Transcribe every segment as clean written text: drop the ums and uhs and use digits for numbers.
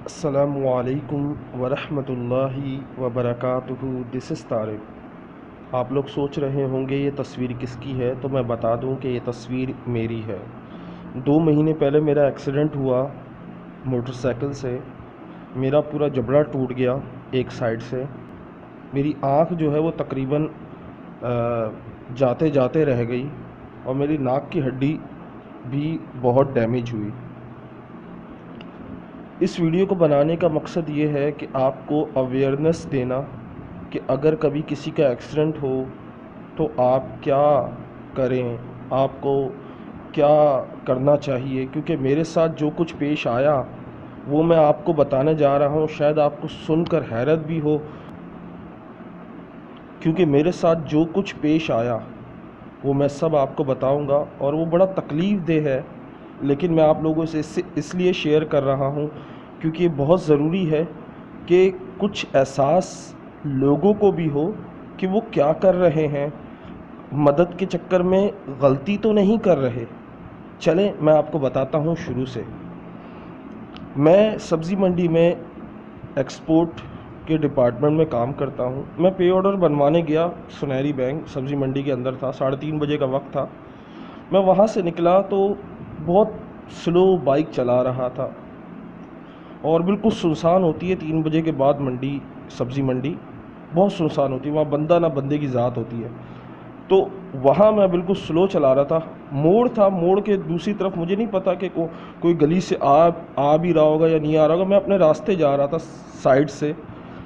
السلام علیکم ورحمۃ اللہ وبرکاتہ۔ دس از طارق۔ آپ لوگ سوچ رہے ہوں گے یہ تصویر کس کی ہے، تو میں بتا دوں کہ یہ تصویر میری ہے۔ 2 مہینے پہلے میرا ایکسیڈنٹ ہوا موٹر سائیکل سے۔ میرا پورا جبڑا ٹوٹ گیا ایک سائیڈ سے۔ میری آنکھ جو ہے وہ تقریباً جاتے جاتے رہ گئی، اور میری ناک کی ہڈی بھی بہت ڈیمیج ہوئی۔ اس ویڈیو کو بنانے کا مقصد یہ ہے کہ آپ کو اویئرنیس دینا کہ اگر کبھی کسی کا ایکسیڈنٹ ہو تو آپ کیا کریں، آپ کو کیا کرنا چاہیے، کیونکہ میرے ساتھ جو کچھ پیش آیا وہ میں آپ کو بتانے جا رہا ہوں۔ شاید آپ کو سن کر حیرت بھی ہو، کیونکہ میرے ساتھ جو کچھ پیش آیا وہ میں سب آپ کو بتاؤں گا، اور وہ بڑا تکلیف دہ ہے، لیکن میں آپ لوگوں سے اس لیے شیئر کر رہا ہوں کیونکہ یہ بہت ضروری ہے کہ کچھ احساس لوگوں کو بھی ہو کہ وہ کیا کر رہے ہیں، مدد کے چکر میں غلطی تو نہیں کر رہے۔ چلیں میں آپ کو بتاتا ہوں شروع سے۔ میں سبزی منڈی میں ایکسپورٹ کے ڈپارٹمنٹ میں کام کرتا ہوں۔ میں پے آرڈر بنوانے گیا، سنہری بینک سبزی منڈی کے اندر تھا، 3:30 بجے کا وقت تھا۔ میں وہاں سے نکلا تو بہت سلو بائک چلا رہا تھا، اور بالکل سنسان ہوتی ہے 3 بجے کے بعد منڈی، سبزی منڈی بہت سنسان ہوتی ہے، وہاں بندہ نہ بندے کی ذات ہوتی ہے۔ تو وہاں میں بالکل سلو چلا رہا تھا۔ موڑ تھا، موڑ کے دوسری طرف مجھے نہیں پتا کہ کوئی گلی سے آ بھی رہا ہوگا یا نہیں آ رہا ہوگا۔ میں اپنے راستے جا رہا تھا سائڈ سے،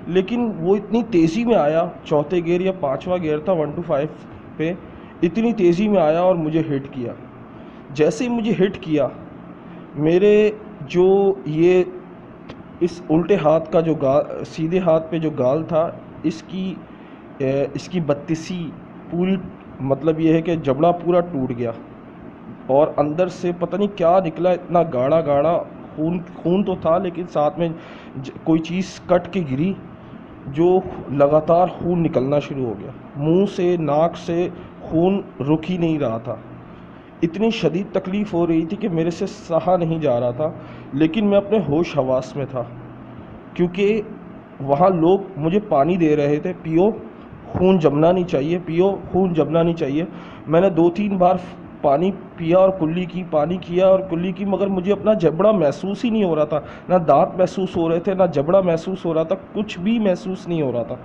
لیکن وہ اتنی تیزی میں آیا، چوتھے گیئر یا 5واں گیئر تھا 1 to 5 پہ، اتنی تیزی میں آیا اور مجھے ہٹ کیا۔ جیسے ہی مجھے ہٹ کیا، میرے جو یہ اس الٹے ہاتھ کا جو سیدھے ہاتھ پہ جو گال تھا، اس کی بتیسی پوری، مطلب یہ ہے کہ جبڑا پورا ٹوٹ گیا، اور اندر سے پتہ نہیں کیا نکلا، اتنا گاڑھا گاڑھا خون تو تھا، لیکن ساتھ میں کوئی چیز کٹ کے گری جو لگاتار خون نکلنا شروع ہو گیا۔ منہ سے، ناک سے خون رک ہی نہیں رہا تھا۔ اتنی شدید تکلیف ہو رہی تھی کہ میرے سے سہا نہیں جا رہا تھا، لیکن میں اپنے ہوش حواس میں تھا، کیونکہ وہاں لوگ مجھے پانی دے رہے تھے، پیو خون جمنا نہیں چاہیے، پیو خون جمنا نہیں چاہیے۔ میں نے 2-3 بار پانی پیا اور کلی کی، پانی کیا اور کلی کی، مگر مجھے اپنا جبڑا محسوس ہی نہیں ہو رہا تھا، نہ دانت محسوس ہو رہے تھے، نہ جبڑا محسوس ہو رہا تھا، کچھ بھی محسوس نہیں ہو رہا تھا،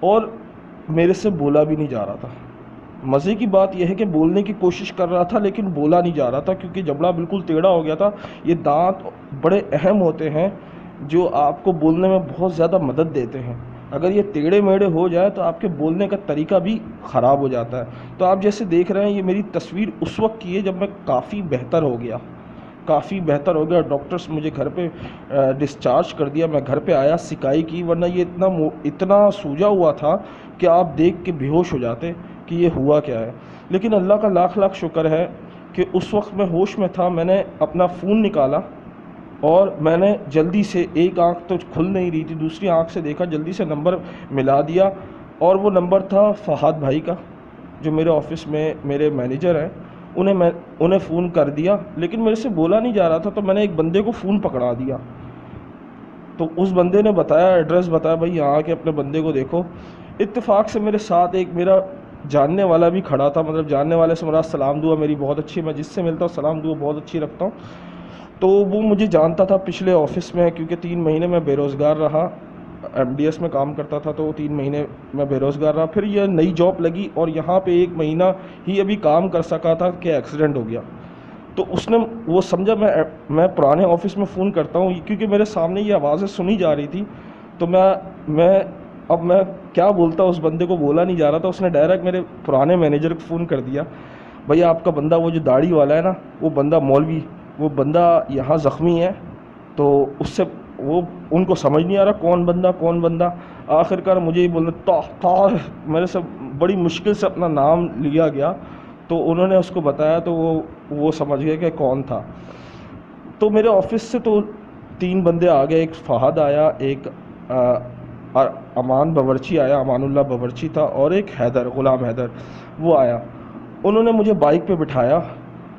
اور میرے سے بولا بھی نہیں جا رہا تھا۔ مزے کی بات یہ ہے کہ بولنے کی کوشش کر رہا تھا لیکن بولا نہیں جا رہا تھا، کیونکہ جبڑا بالکل ٹیڑھا ہو گیا تھا۔ یہ دانت بڑے اہم ہوتے ہیں جو آپ کو بولنے میں بہت زیادہ مدد دیتے ہیں۔ اگر یہ ٹیڑھے میڑھے ہو جائے تو آپ کے بولنے کا طریقہ بھی خراب ہو جاتا ہے۔ تو آپ جیسے دیکھ رہے ہیں، یہ میری تصویر اس وقت کی ہے جب میں کافی بہتر ہو گیا، ڈاکٹرز مجھے گھر پہ ڈسچارج کر دیا، میں گھر پہ آیا، سکائی کی، ورنہ یہ اتنا سوجا ہوا تھا کہ آپ دیکھ کے بے ہوش ہو جاتے کہ یہ ہوا کیا ہے۔ لیکن اللہ کا لاکھ لاکھ شکر ہے کہ اس وقت میں ہوش میں تھا۔ میں نے اپنا فون نکالا اور میں نے جلدی سے، ایک آنکھ تو کھل نہیں رہی تھی، دوسری آنکھ سے دیکھا، جلدی سے نمبر ملا دیا، اور وہ نمبر تھا فہد بھائی کا، جو میرے آفس میں میرے مینیجر ہیں۔ انہیں فون کر دیا، لیکن میرے سے بولا نہیں جا رہا تھا، تو میں نے ایک بندے کو فون پکڑا دیا۔ تو اس بندے نے بتایا، ایڈریس بتایا، بھائی یہاں آ کے اپنے بندے کو دیکھو۔ اتفاق سے میرے ساتھ ایک میرا جاننے والا بھی کھڑا تھا، مطلب جاننے والے سے مراد سلام دعا میری بہت اچھی ہے، میں جس سے ملتا ہوں سلام دعا بہت اچھی رکھتا ہوں۔ تو وہ مجھے جانتا تھا پچھلے آفس میں، کیونکہ 3 مہینے میں بے روزگار رہا، ایم ڈی ایس میں کام کرتا تھا، تو 3 مہینے میں بے روزگار رہا۔ پھر یہ نئی جاب لگی اور یہاں پہ 1 مہینہ ہی ابھی کام کر سکا تھا کہ ایکسیڈنٹ ہو گیا۔ تو اس نے وہ سمجھا میں پرانے آفس میں فون کرتا ہوں، کیونکہ میرے سامنے یہ آوازیں سنی جا رہی تھی، تو میں کیا بولتا، اس بندے کو بولا نہیں جا رہا تھا۔ اس نے ڈائریکٹ میرے پرانے مینیجر کو فون کر دیا، بھئی آپ کا بندہ، وہ جو داڑھی والا ہے نا، وہ بندہ مولوی، وہ بندہ یہاں زخمی ہے۔ تو اس سے ان کو سمجھ نہیں آ رہا کون بندہ۔ آخر کار مجھے ہی بولنا، میرے سے بڑی مشکل سے اپنا نام لیا گیا، تو انہوں نے اس کو بتایا، تو وہ سمجھ گئے کہ کون تھا۔ تو میرے آفس سے تو 3 بندے آ گئے، ایک فہد آیا، ایک امان باورچی آیا، امان اللہ باورچی تھا، اور ایک غلام حیدر وہ آیا۔ انہوں نے مجھے بائک پہ بٹھایا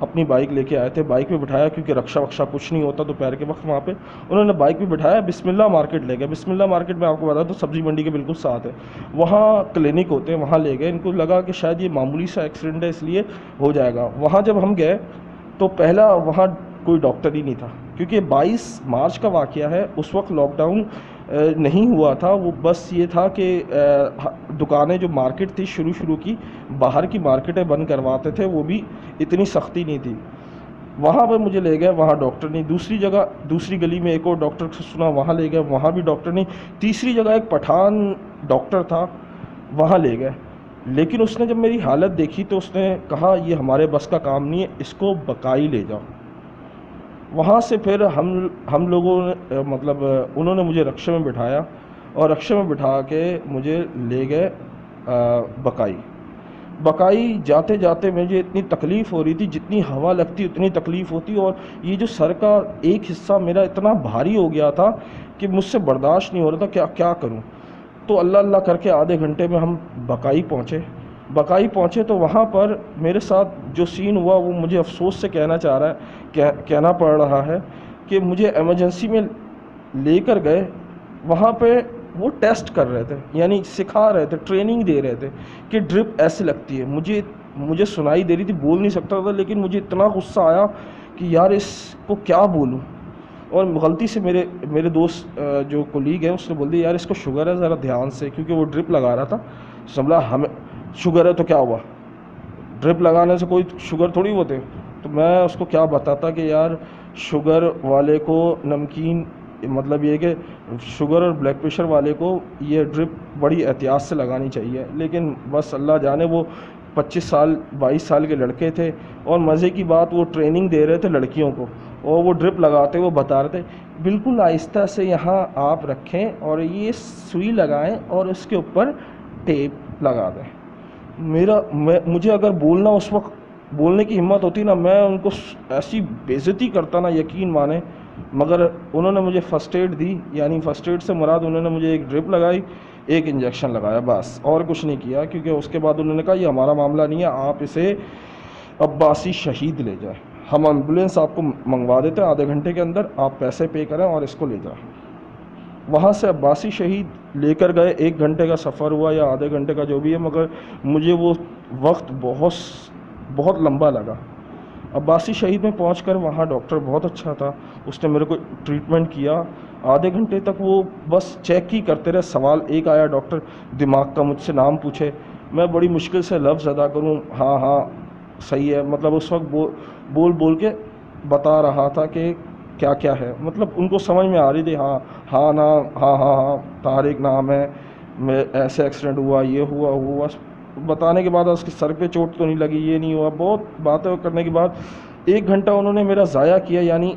اپنی بائک لے کے آئے تھے، بائک پہ بٹھایا کیونکہ رکشہ وکشہ کچھ نہیں ہوتا دوپہر کے وقت وہاں پہ، انہوں نے بائک پہ بٹھایا، بسم اللہ مارکیٹ لے گئے. بسم اللہ مارکیٹ میں آپ کو بتا دوں سبزی منڈی کے بالکل ساتھ ہے، وہاں کلینک ہوتے ہیں، وہاں لے گئے. ان کو لگا کہ شاید یہ معمولی سا ایکسیڈنٹ ہے اس لیے ہو جائے گا. وہاں جب ہم گئے تو پہلا وہاں کوئی ڈاکٹر ہی نہیں تھا، کیونکہ 22 مارچ کا واقعہ ہے، اس وقت لاک ڈاؤن نہیں ہوا تھا. وہ بس یہ تھا کہ دکانیں جو مارکیٹ تھی شروع کی باہر کی مارکیٹیں بند کرواتے تھے، وہ بھی اتنی سختی نہیں تھی. وہاں پہ مجھے لے گئے، وہاں ڈاکٹر نہیں. دوسری جگہ دوسری گلی میں ایک اور ڈاکٹر سے سنا، وہاں لے گئے، وہاں بھی ڈاکٹر نہیں. تیسری جگہ ایک پٹھان ڈاکٹر تھا، وہاں لے گئے. لیکن اس نے جب میری حالت دیکھی تو اس نے کہا یہ ہمارے بس کا کام نہیں ہے، اس کو بقائی لے جاؤ. وہاں سے پھر ہم لوگوں نے مطلب انہوں نے مجھے رکشے میں بٹھایا اور رکشے میں بٹھا کے مجھے لے گئے بقائی. بقائی جاتے جاتے مجھے اتنی تکلیف ہو رہی تھی، جتنی ہوا لگتی اتنی تکلیف ہوتی، اور یہ جو سر کا ایک حصہ میرا اتنا بھاری ہو گیا تھا کہ مجھ سے برداشت نہیں ہو رہا تھا کیا کروں. تو اللہ اللہ کر کے آدھے گھنٹے میں ہم بقائی پہنچے تو وہاں پر میرے ساتھ جو سین ہوا وہ مجھے افسوس سے کہنا پڑ رہا ہے کہ مجھے ایمرجنسی میں لے کر گئے. وہاں پہ وہ ٹیسٹ کر رہے تھے، یعنی سکھا رہے تھے، ٹریننگ دے رہے تھے کہ ڈرپ ایسے لگتی ہے. مجھے سنائی دے رہی تھی، بول نہیں سکتا تھا، لیکن مجھے اتنا غصہ آیا کہ یار اس کو کیا بولوں. اور غلطی سے میرے دوست جو کولیگ ہے اس نے بول دیا یار اس کو شوگر ہے، ذرا دھیان سے، کیونکہ وہ ڈرپ لگا رہا تھا. سمجھا ہمیں شوگر ہے تو کیا ہوا، ڈرپ لگانے سے کوئی شوگر تھوڑی ہوتے. تو میں اس کو کیا بتاتا کہ یار شوگر والے کو نمکین، مطلب یہ کہ شوگر اور بلڈ پریشر والے کو یہ ڈرپ بڑی احتیاط سے لگانی چاہیے. لیکن بس اللہ جانے، وہ 25 سال 22 سال کے لڑکے تھے، اور مزے کی بات وہ ٹریننگ دے رہے تھے لڑکیوں کو، اور وہ ڈرپ لگاتے وہ بتا رہے تھے بالکل آہستہ سے یہاں آپ رکھیں اور یہ سوئی لگائیں اور اس کے اوپر ٹیپ لگا دیں. مجھے اگر بولنا اس وقت بولنے کی ہمت ہوتی نا، میں ان کو ایسی بے عزتی کرتا نا، یقین مانے. مگر انہوں نے مجھے فرسٹ ایڈ دی، یعنی فرسٹ ایڈ سے مراد انہوں نے مجھے ایک ڈرپ لگائی، ایک انجیکشن لگایا، بس اور کچھ نہیں کیا. کیونکہ اس کے بعد انہوں نے کہا یہ ہمارا معاملہ نہیں ہے، آپ اسے عباسی شہید لے جائیں، ہم ایمبولینس آپ کو منگوا دیتے ہیں آدھے گھنٹے کے اندر، آپ پیسے پے کریں اور اس کو لے جائیں. وہاں سے عباسی شہید لے کر گئے. 1 گھنٹے کا سفر ہوا یا آدھے گھنٹے کا جو بھی ہے، مگر مجھے وہ وقت بہت لمبا لگا. عباسی شہید میں پہنچ کر وہاں ڈاکٹر بہت اچھا تھا، اس نے میرے کو ٹریٹمنٹ کیا. آدھے گھنٹے تک وہ بس چیک ہی کرتے رہے. سوال ایک آیا ڈاکٹر دماغ کا، مجھ سے نام پوچھے، میں بڑی مشکل سے لفظ ادا کروں ہاں صحیح ہے، مطلب اس وقت بول کے بتا رہا تھا کہ کیا ہے. مطلب ان کو سمجھ میں آ رہی تھی، ہاں نام، ہاں طارق نام ہے، میں ایسے ایکسیڈنٹ ہوا، یہ ہوا. بتانے کے بعد اس کے سر پہ چوٹ تو نہیں لگی، یہ نہیں ہوا. بہت باتیں کرنے کے بعد 1 گھنٹہ انہوں نے میرا ضائع کیا، یعنی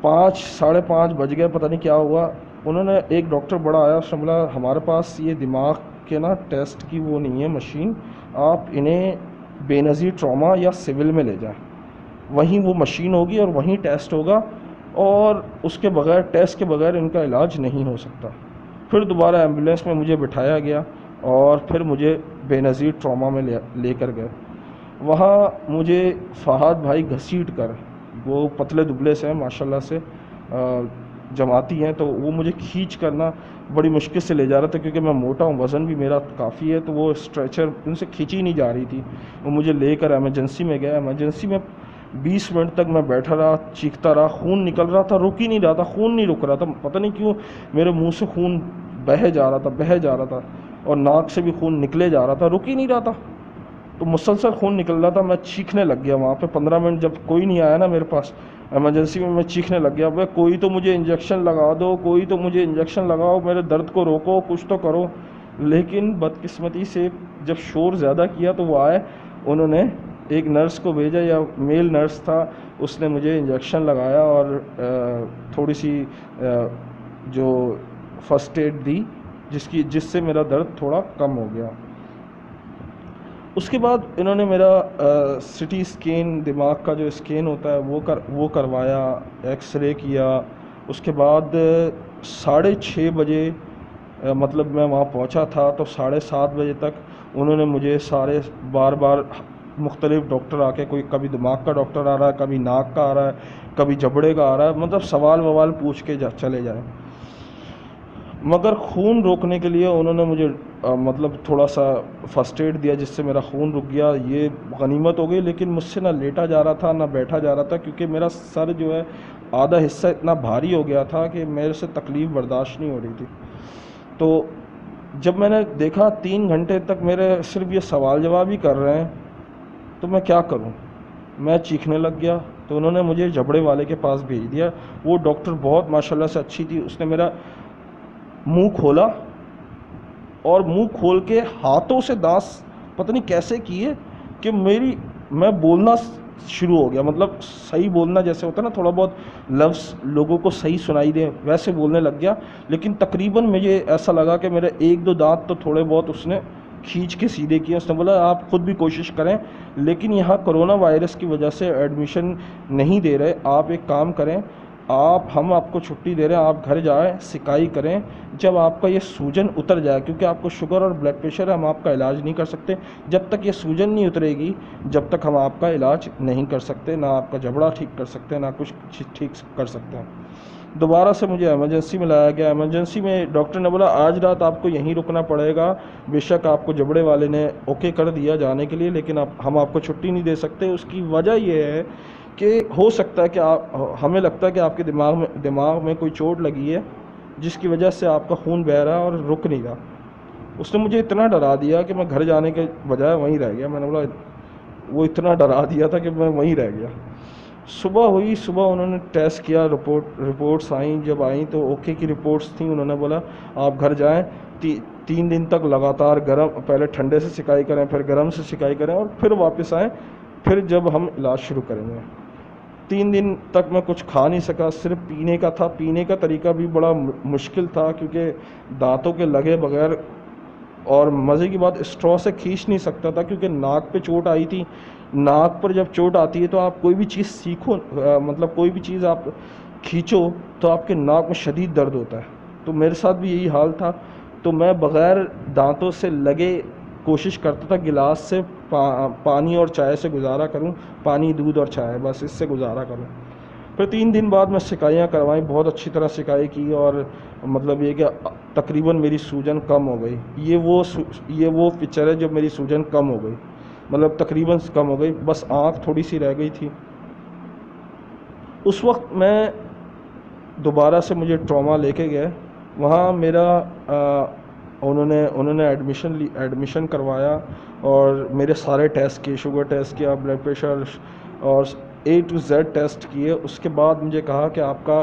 5 ساڑھے 5 بج گئے، پتہ نہیں کیا ہوا. انہوں نے ایک ڈاکٹر بڑا آیا، اس نے بولا ہمارے پاس یہ دماغ کے نا ٹیسٹ کی وہ نہیں ہے مشین، آپ انہیں بے نظیر ٹراما یا سول میں لے جائیں، وہیں وہ مشین ہوگی اور وہیں ٹیسٹ ہوگا، اور اس کے بغیر ٹیسٹ کے بغیر ان کا علاج نہیں ہو سکتا. پھر دوبارہ ایمبولینس میں مجھے بٹھایا گیا اور پھر مجھے بے نظیر ٹراما میں لے کر گئے. وہاں مجھے فہد بھائی گھسیٹ کر، وہ پتلے دبلے سے ہیں ماشاء اللہ سے، جماعتی ہیں، تو وہ مجھے کھینچ کرنا بڑی مشکل سے لے جا رہا تھا، کیونکہ میں موٹا ہوں، وزن بھی میرا کافی ہے، تو وہ اسٹریچر ان سے کھینچی نہیں جا رہی تھی. وہ مجھے لے کر ایمرجنسی میں گیا. ایمرجنسی میں 20 منٹ تک میں بیٹھا رہا، چیختا رہا، خون نکل رہا تھا، رک ہی نہیں رہا تھا، خون نہیں رک رہا تھا. پتہ نہیں کیوں میرے منہ سے خون بہہ جا رہا تھا اور ناک سے بھی خون نکلے جا رہا تھا، رک ہی نہیں رہا تھا. تو مسلسل خون نکل رہا تھا. میں چیخنے لگ گیا وہاں پہ 15 منٹ جب کوئی نہیں آیا نا میرے پاس ایمرجنسی میں چیخنے لگ گیا، بھائی کوئی تو مجھے انجیکشن لگا دو، کوئی تو مجھے انجیکشن لگاؤ، میرے درد کو روکو، کچھ تو کرو. لیکن بدقسمتی سے جب شور زیادہ کیا تو وہ آئے، انہوں نے ایک نرس کو بھیجا، یا میل نرس تھا، اس نے مجھے انجیکشن لگایا اور تھوڑی سی جو فرسٹ ایڈ دی، جس سے میرا درد تھوڑا کم ہو گیا. اس کے بعد انہوں نے میرا سٹی اسکین، دماغ کا جو اسکین ہوتا ہے وہ کروایا، ایکس رے کیا. اس کے بعد 6:30 بجے مطلب میں وہاں پہنچا تھا، تو 7:30 بجے تک انہوں نے مجھے بار بار مختلف ڈاکٹر آ کے، کوئی کبھی دماغ کا ڈاکٹر آ رہا ہے، کبھی ناک کا آ رہا ہے، کبھی جبڑے کا آ رہا ہے، مطلب سوال ووال پوچھ کے چلے جائیں. مگر خون روکنے کے لیے انہوں نے مجھے مطلب تھوڑا سا فرسٹ ایڈ دیا، جس سے میرا خون رک گیا. یہ غنیمت ہو گئی. لیکن مجھ سے نہ لیٹا جا رہا تھا نہ بیٹھا جا رہا تھا، کیونکہ میرا سر جو ہے آدھا حصہ اتنا بھاری ہو گیا تھا کہ میرے سے تکلیف برداشت نہیں ہو رہی تھی. تو جب میں نے دیکھا 3 گھنٹے تک میرے صرف یہ سوال جواب ہی کر رہے ہیں، تو میں کیا کروں؟ میں چیخنے لگ گیا. تو انہوں نے مجھے جبڑے والے کے پاس بھیج دیا. وہ ڈاکٹر بہت ماشاءاللہ سے اچھی تھی. اس نے میرا منہ کھولا اور منہ کھول کے ہاتھوں سے دانت پتہ نہیں کیسے کیے کہ میں بولنا شروع ہو گیا. مطلب صحیح بولنا جیسے ہوتا ہے نا، تھوڑا بہت لفظ لوگوں کو صحیح سنائی دے، ویسے بولنے لگ گیا. لیکن تقریباً مجھے ایسا لگا کہ میرے 1-2 دانت تو تھوڑے بہت اس نے کھینچ کے سیدھے کیے. اس نے بولا آپ خود بھی کوشش کریں، لیکن یہاں کرونا وائرس کی وجہ سے ایڈمیشن نہیں دے رہے. آپ ایک کام کریں، ہم آپ کو چھٹی دے رہے ہیں، آپ گھر جائیں، سکائی کریں. جب آپ کا یہ سوجن اتر جائے، کیونکہ آپ کو شوگر اور بلڈ پریشر ہے، ہم آپ کا علاج نہیں کر سکتے. جب تک یہ سوجن نہیں اترے گی، جب تک ہم آپ کا علاج نہیں کر سکتے، نہ آپ کا جبڑا ٹھیک کر سکتے ہیں، نہ کچھ ٹھیک کر سکتے ہیں. دوبارہ سے مجھے ایمرجنسی میں لایا گیا. ایمرجنسی میں ڈاکٹر نے بولا آج رات آپ کو یہیں رکنا پڑے گا. بے شک آپ کو جبڑے والے نے اوکے کر دیا جانے کے لیے، لیکن ہم آپ کو چھٹی نہیں دے سکتے. اس کی وجہ یہ ہے کہ ہو سکتا ہے کہ ہمیں لگتا ہے کہ آپ کے دماغ میں کوئی چوٹ لگی ہے، جس کی وجہ سے آپ کا خون بہہ رہا ہے اور رک نہیں رہا. اس نے مجھے اتنا ڈرا دیا کہ میں گھر جانے کے بجائے وہیں رہ گیا. میں نے بولا وہ اتنا ڈرا دیا تھا کہ میں وہیں رہ گیا. صبح ہوئی، صبح انہوں نے ٹیسٹ کیا، رپورٹس آئیں. جب آئیں تو اوکے کی رپورٹس تھیں. انہوں نے بولا آپ گھر جائیں، 3 دن تک لگاتار گرم، پہلے ٹھنڈے سے سکائی کریں، پھر گرم سے سکائی کریں، اور پھر واپس آئیں، پھر جب ہم علاج شروع کریں گے. 3 دن تک میں کچھ کھا نہیں سکا، صرف پینے کا تھا. پینے کا طریقہ بھی بڑا مشکل تھا، کیونکہ دانتوں کے لگے بغیر، اور مزے کی بات اسٹرا سے کھینچ نہیں سکتا تھا، کیونکہ ناک پہ چوٹ آئی تھی. ناک پر جب چوٹ آتی ہے تو آپ کوئی بھی چیز مطلب کوئی بھی چیز آپ کھینچو تو آپ کے ناک میں شدید درد ہوتا ہے. تو میرے ساتھ بھی یہی حال تھا. تو میں بغیر دانتوں سے لگے کوشش کرتا تھا گلاس سے پانی اور چائے سے گزارا کروں، پانی، دودھ اور چائے، بس اس سے گزارا کروں. پھر 3 دن بعد میں سکائیاں کروائیں، بہت اچھی طرح سکائی کی، اور مطلب یہ کہ تقریباً میری سوجن کم ہو گئی. یہ وہ پکچر ہے جب میری سوجن کم ہو گئی، مطلب تقریباً کم ہو گئی. بس آنکھ تھوڑی سی رہ گئی تھی. اس وقت میں دوبارہ سے مجھے ٹراما لے کے گئے. وہاں میرا انہوں نے ایڈمیشن کروایا، اور میرے سارے ٹیسٹ کیے، شوگر ٹیسٹ کیا، بلڈ پریشر اور A to Z ٹیسٹ کیے. اس کے بعد مجھے کہا کہ آپ کا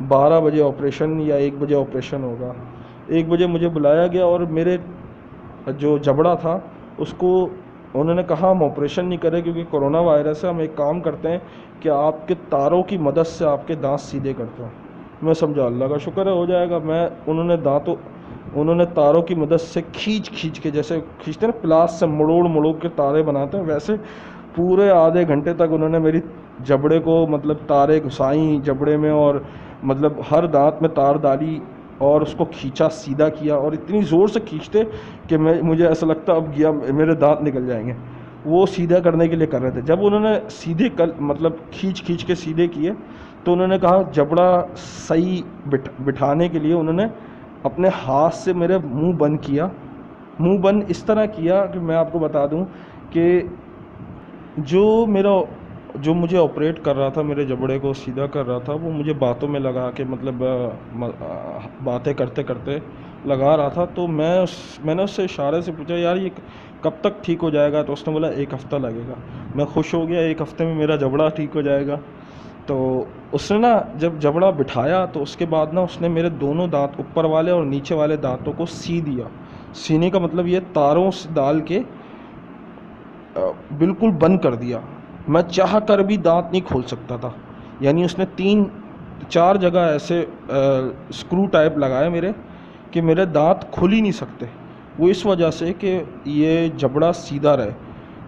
12 بجے آپریشن یا 1 بجے آپریشن ہوگا. 1 بجے مجھے بلایا گیا، اور میرے جو جبڑا تھا اس کو انہوں نے کہا ہم آپریشن نہیں کریں کیونکہ کرونا وائرس ہے، ہم ایک کام کرتے ہیں کہ آپ کے تاروں کی مدد سے آپ کے دانت سیدھے کرتے ہیں. میں سمجھا اللہ کا شکر ہے، ہو جائے گا. انہوں نے تاروں کی مدد سے کھینچ کے، جیسے کھینچتے ہیں نا پلاس سے، مڑوڑ کے تارے بناتے ہیں، ویسے پورے آدھے گھنٹے تک انہوں نے میری جبڑے کو مطلب تارے گھسائیں جبڑے میں، اور مطلب ہر دانت میں تار ڈالی اور اس کو کھینچا، سیدھا کیا. اور اتنی زور سے کھینچتے کہ مجھے ایسا لگتا اب گیا میرے دانت نکل جائیں گے. وہ سیدھا کرنے کے لیے کر رہے تھے. جب انہوں نے سیدھے مطلب کھینچ کے سیدھے کیے، تو انہوں نے کہا جبڑا صحیح بٹھانے کے لیے انہوں نے اپنے ہاتھ سے میرے منہ بند کیا. منہ بند اس طرح کیا کہ میں آپ کو بتا دوں کہ جو مجھے آپریٹ کر رہا تھا، میرے جبڑے کو سیدھا کر رہا تھا، وہ مجھے باتوں میں لگا کے، مطلب باتیں کرتے کرتے لگا رہا تھا. تو میں نے اس سے اشارے سے پوچھا یار یہ کب تک ٹھیک ہو جائے گا؟ تو اس نے بولا 1 ہفتہ لگے گا. میں خوش ہو گیا، 1 ہفتے میں میرا جبڑا ٹھیک ہو جائے گا. تو اس نے جب جبڑا بٹھایا تو اس کے بعد اس نے میرے دونوں دانت، اوپر والے اور نیچے والے دانتوں کو سی دیا. سینے کا مطلب یہ تاروں سے ڈال کے بالکل بند کر دیا. میں چاہ کر بھی دانت نہیں کھول سکتا تھا. یعنی اس نے 3-4 جگہ ایسے اسکرو ٹائپ لگائے میرے کہ میرے دانت کھل ہی نہیں سکتے، وہ اس وجہ سے کہ یہ جبڑا سیدھا رہے.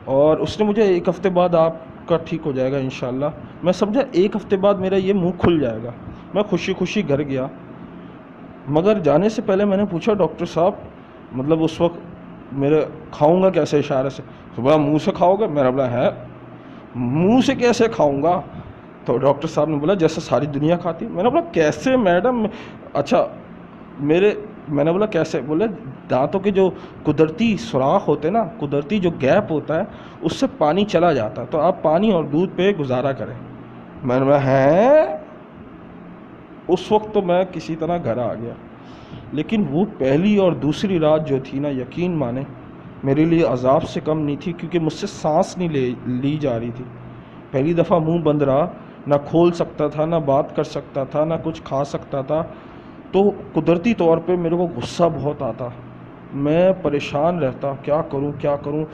اور اس نے مجھے 1 ہفتے بعد آپ کا ٹھیک ہو جائے گا انشاءاللہ. میں سمجھا 1 ہفتے بعد میرا یہ منہ کھل جائے گا. میں خوشی گھر گیا. مگر جانے سے پہلے میں نے پوچھا ڈاکٹر صاحب، مطلب اس وقت میرے کھاؤں گا کیسے اشارے سے، تو بولا منہ سے کھاؤ گے؟ میں نے بولا ہے منہ سے کیسے کھاؤں گا؟ تو ڈاکٹر صاحب نے بولا جیسے ساری دنیا کھاتی ہے۔ میں نے بولا کیسے میڈم؟ اچھا میں نے بولا کیسے؟ بولے دانتوں کے جو قدرتی سوراخ ہوتے ہیں نا، قدرتی جو گیپ ہوتا ہے اس سے پانی چلا جاتا ہے، تو آپ پانی اور دودھ پہ گزارا کریں۔ میں نے بولا ہیں؟ اس وقت تو میں کسی طرح گھر آ گیا، لیکن وہ پہلی اور دوسری رات جو تھی نا، یقین مانے میرے لیے عذاب سے کم نہیں تھی، کیونکہ مجھ سے سانس نہیں لی جا رہی تھی۔ پہلی دفعہ منہ بند رہا، نہ کھول سکتا تھا، نہ بات کر سکتا تھا، نہ کچھ کھا سکتا تھا۔ تو قدرتی طور پہ میرے کو غصہ بہت آتا، میں پریشان رہتا، کیا کروں،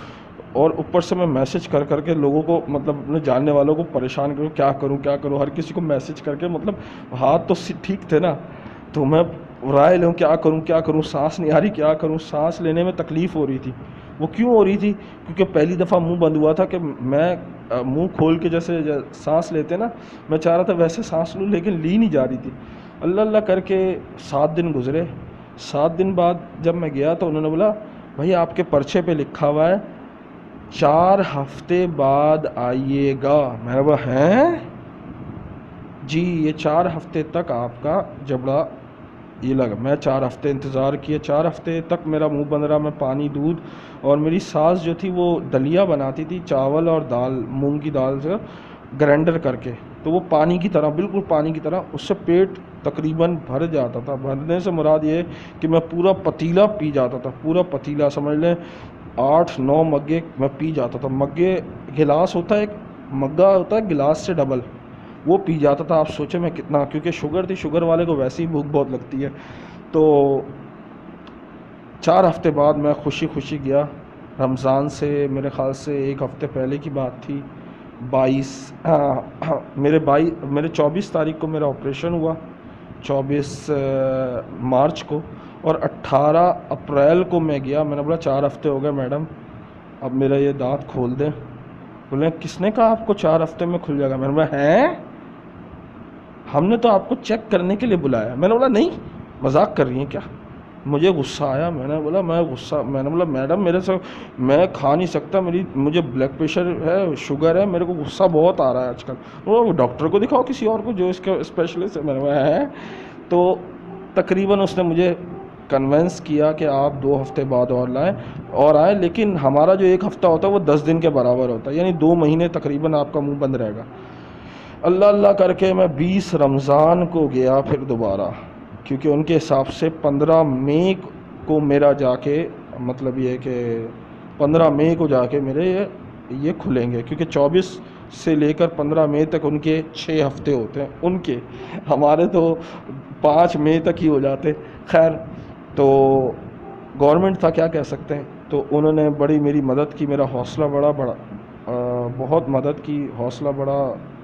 اور اوپر سے میں میسج کر کے لوگوں کو، مطلب اپنے جاننے والوں کو پریشان کروں، کیا کروں، ہر کسی کو میسج کر کے، مطلب ہاتھ تو ٹھیک تھے نا، تو میں رائے لوں کیا کروں، سانس نہیں آ رہی، کیا کروں، سانس لینے میں تکلیف ہو رہی تھی۔ وہ کیوں ہو رہی تھی؟ کیونکہ پہلی دفعہ منہ بند ہوا تھا کہ میں منہ کھول کے جیسے سانس لیتے نا، میں چاہ رہا تھا ویسے سانس لوں، لیکن لی نہیں جا رہی تھی۔ اللہ کر کے 7 دن گزرے۔ 7 دن بعد جب میں گیا تو انہوں نے بولا بھائی آپ کے پرچے پہ لکھا ہوا ہے 4 ہفتے بعد آئیے گا۔ میں نے بولا ہیں جی، یہ 4 ہفتے تک آپ کا جبڑا یہ لگا۔ میں 4 ہفتے انتظار کیا، 4 ہفتے تک میرا منہ بند رہا۔ میں پانی، دودھ، اور میری ساس جو تھی وہ دلیا بناتی تھی، چاول اور دال، مونگ کی دال سے گرینڈر کر کے، تو وہ پانی کی طرح، بالکل پانی کی طرح، اس سے پیٹ تقریباً بھر جاتا تھا۔ بھرنے سے مراد یہ ہے کہ میں پورا پتیلا پی جاتا تھا، پورا پتیلا، سمجھ لیں 8-9 مگے میں پی جاتا تھا۔ مگے گلاس ہوتا ہے، ایک مگا ہوتا ہے گلاس سے ڈبل، وہ پی جاتا تھا۔ آپ سوچیں میں کتنا، کیونکہ شوگر تھی، شوگر والے کو ویسے ہی بھوک بہت لگتی ہے۔ تو 4 ہفتے بعد میں خوشی گیا۔ رمضان سے میرے خیال سے 1 ہفتے پہلے کی بات تھی، 22 میرے 24 تاریخ کو میرا آپریشن ہوا، 24 مارچ کو، اور 18 اپریل کو میں گیا۔ میں نے بولا 4 ہفتے ہو گئے میڈم، اب میرا یہ دانت کھول دیں۔ بولے کس نے کہا آپ کو 4 ہفتے میں کھل جائے گا؟ میں نے بولا ہیں؟ ہم نے تو آپ کو چیک کرنے کے لیے بلایا۔ میں نے بولا نہیں، مذاق کر رہی ہیں کیا؟ مجھے غصہ آیا، میں نے بولا میڈم میرے سے میں کھا نہیں سکتا، مجھے بلڈ پریشر ہے، شوگر ہے، میرے کو غصہ بہت آ رہا ہے آج کل۔ وہ ڈاکٹر کو دکھاؤ، کسی اور کو جو اس کا اسپیشلسٹ ہے۔ میں نے بولا ہے؟ تو تقریباً اس نے مجھے کنونس کیا کہ آپ 2 ہفتے بعد اور آئیں، لیکن ہمارا جو 1 ہفتہ ہوتا ہے وہ 10 دن کے برابر ہوتا ہے، یعنی 2 مہینے تقریباً آپ کا منہ بند رہے گا۔ اللہ کر کے میں 20 رمضان کو گیا پھر دوبارہ، کیونکہ ان کے حساب سے 15 مئی کو میرا جا کے، مطلب یہ کہ 15 مئی کو جا کے میرے یہ کھلیں گے، کیونکہ 24 سے لے کر 15 مئی تک ان کے 6 ہفتے ہوتے ہیں، ان کے، ہمارے تو 5 مئی تک ہی ہو جاتے۔ خیر، تو گورنمنٹ تھا، کیا کہہ سکتے ہیں۔ تو انہوں نے بڑی میری مدد کی، میرا حوصلہ بڑا بہت مدد کی، حوصلہ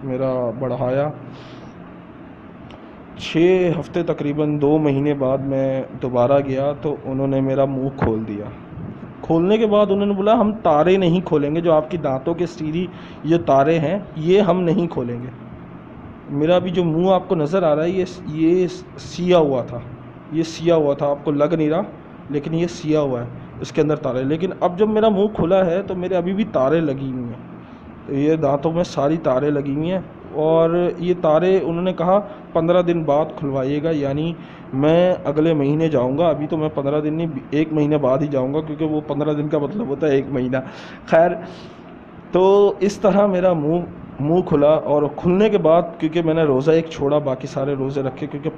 میرا بڑھایا۔ 6 ہفتے تقریباً 2 مہینے بعد میں دوبارہ گیا تو انہوں نے میرا منہ کھول دیا۔ کھولنے کے بعد انہوں نے بولا ہم تارے نہیں کھولیں گے، جو آپ کی دانتوں کے سیدھی یہ تارے ہیں یہ ہم نہیں کھولیں گے۔ میرا بھی جو منہ آپ کو نظر آ رہا ہے یہ سیا ہوا تھا، آپ کو لگ نہیں رہا، لیکن یہ سیا ہوا ہے، اس کے اندر تارے۔ لیکن اب جب میرا منہ کھلا ہے تو میرے ابھی بھی تارے لگی ہوئی ہیں، یہ دانتوں میں ساری تارے لگی ہوئی ہیں، اور یہ تارے انہوں نے کہا 15 دن بعد کھلوائیے گا، یعنی میں اگلے مہینے جاؤں گا، ابھی تو میں 15 دن نہیں 1 مہینے بعد ہی جاؤں گا، کیونکہ وہ 15 دن کا مطلب ہوتا ہے 1 مہینہ۔ خیر، تو اس طرح میرا منہ کھلا، اور کھلنے کے بعد کیونکہ میں نے روزہ ایک چھوڑا، باقی سارے روزے رکھے، کیونکہ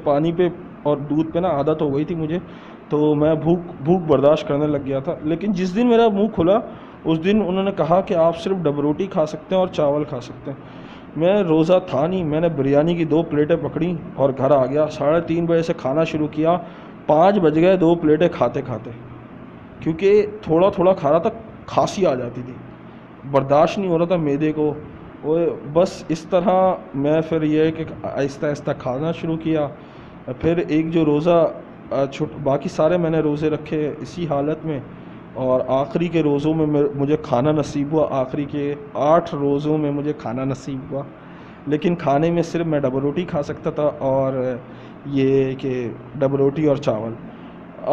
پانی پہ اور دودھ پہ نا عادت ہو گئی تھی مجھے، تو میں بھوک برداشت کرنے لگ گیا تھا۔ لیکن جس دن میرا منہ کھلا اس دن انہوں نے کہا کہ آپ صرف ڈب روٹی کھا سکتے ہیں اور چاول کھا سکتے ہیں۔ میں روزہ تھا نہیں، میں نے بریانی کی 2 پلیٹیں پکڑی اور گھر آ گیا۔ 3:30 بجے سے کھانا شروع کیا، 5 بج گئے 2 پلیٹیں کھاتے، کیونکہ تھوڑا کھا رہا تھا، کھانسی آ جاتی تھی، برداشت نہیں ہو رہا تھا معدے کو۔ بس اس طرح میں پھر یہ کہ آہستہ کھانا شروع کیا۔ پھر ایک جو روزہ باقی سارے میں نے روزے رکھے اسی حالت میں، اور آخری کے روزوں میں مجھے کھانا نصیب ہوا، آخری کے 8 روزوں میں مجھے کھانا نصیب ہوا، لیکن کھانے میں صرف میں ڈبل روٹی کھا سکتا تھا، اور یہ کہ ڈبل روٹی اور چاول۔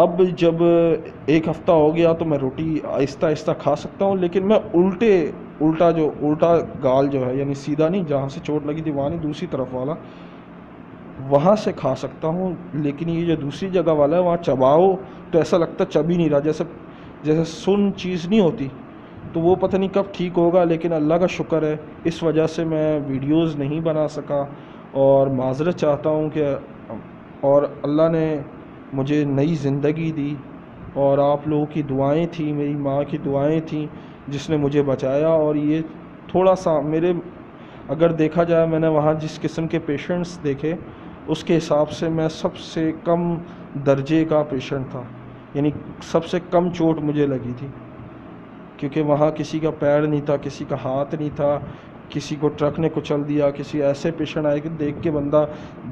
اب جب ایک ہفتہ ہو گیا تو میں روٹی آہستہ آہستہ کھا سکتا ہوں، لیکن میں الٹا گال جو ہے، یعنی سیدھا نہیں، جہاں سے چوٹ لگی تھی وہاں نہیں، دوسری طرف والا، وہاں سے کھا سکتا ہوں۔ لیکن یہ جو دوسری جگہ والا ہے وہاں چباؤ تو ایسا لگتا چب ہی نہیں رہا، جیسے سن چیز نہیں ہوتی، تو وہ پتہ نہیں کب ٹھیک ہوگا۔ لیکن اللہ کا شکر ہے، اس وجہ سے میں ویڈیوز نہیں بنا سکا، اور معذرت چاہتا ہوں کہ اور اللہ نے مجھے نئی زندگی دی، اور آپ لوگوں کی دعائیں تھیں، میری ماں کی دعائیں تھیں جس نے مجھے بچایا۔ اور یہ تھوڑا سا اگر دیکھا جائے، میں نے وہاں جس قسم کے پیشنٹس دیکھے اس کے حساب سے میں سب سے کم درجے کا پیشنٹ تھا، یعنی سب سے کم چوٹ مجھے لگی تھی، کیونکہ وہاں کسی کا پیر نہیں تھا، کسی کا ہاتھ نہیں تھا، کسی کو ٹرک نے کچل دیا، کسی ایسے پیشنٹ آئے کہ دیکھ کے بندہ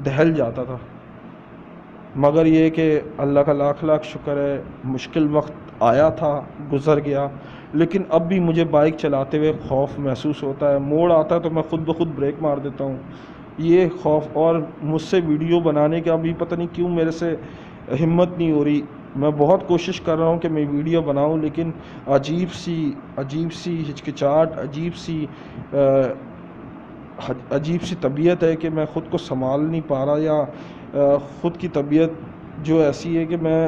دہل جاتا تھا۔ مگر یہ کہ اللہ کا لاکھ لاکھ شکر ہے، مشکل وقت آیا تھا، گزر گیا، لیکن اب بھی مجھے بائک چلاتے ہوئے خوف محسوس ہوتا ہے۔ موڑ آتا ہے تو میں خود بخود بریک مار دیتا ہوں، یہ خوف۔ اور مجھ سے ویڈیو بنانے کا بھی پتہ نہیں کیوں میرے سے ہمت نہیں ہو رہی۔ میں بہت کوشش کر رہا ہوں کہ میں ویڈیو بناؤں، لیکن عجیب سی ہچکچاہٹ، عجیب سی طبیعت ہے کہ میں خود کو سنبھال نہیں پا رہا، یا خود کی طبیعت جو ایسی ہے کہ میں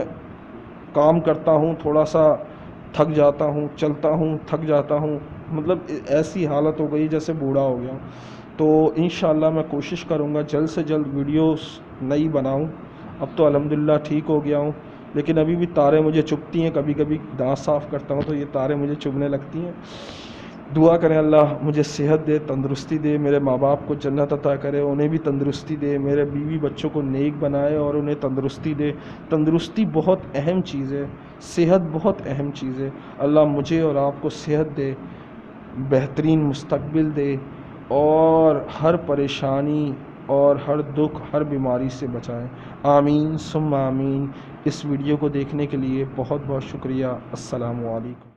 کام کرتا ہوں تھوڑا سا تھک جاتا ہوں، چلتا ہوں تھک جاتا ہوں، مطلب ایسی حالت ہو گئی جیسے بوڑھا ہو گیا ہوں۔ تو انشاءاللہ میں کوشش کروں گا جلد سے جلد ویڈیوز نئی بناؤں۔ اب تو الحمدللہ ٹھیک ہو گیا ہوں، لیکن ابھی بھی تاریں مجھے چبھتی ہیں، کبھی کبھی دانت صاف کرتا ہوں تو یہ تاریں مجھے چبھنے لگتی ہیں۔ دعا کریں اللہ مجھے صحت دے، تندرستی دے، میرے ماں باپ کو جنت عطا کرے، انہیں بھی تندرستی دے، میرے بیوی بچوں کو نیک بنائے اور انہیں تندرستی دے۔ تندرستی بہت اہم چیز ہے، صحت بہت اہم چیز ہے۔ اللہ مجھے اور آپ کو صحت دے، بہترین مستقبل دے، اور ہر پریشانی اور ہر دکھ، ہر بیماری سے بچائیں۔ آمین ثم آمین۔ اس ویڈیو کو دیکھنے کے لیے بہت بہت شکریہ۔ السلام علیکم۔